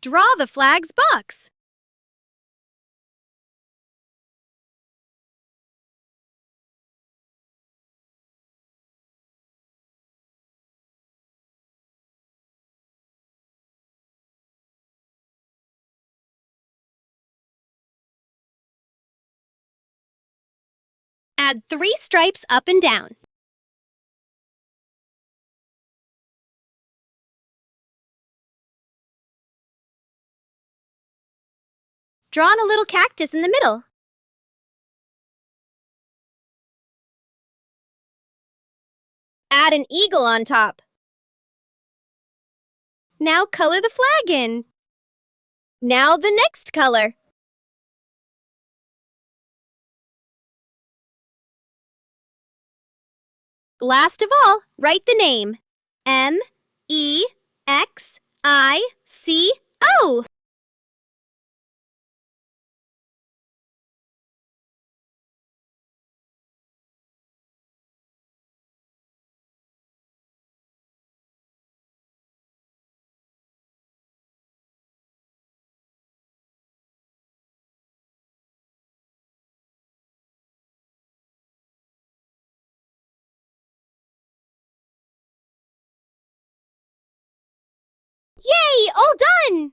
Draw the flag's box. Add 3 stripes up and down. Draw on a little cactus in the middle. Add an eagle on top. Now color the flag in. Now the next color. Last of all, write the name. M-E-X-I-C-O. Yay! All done!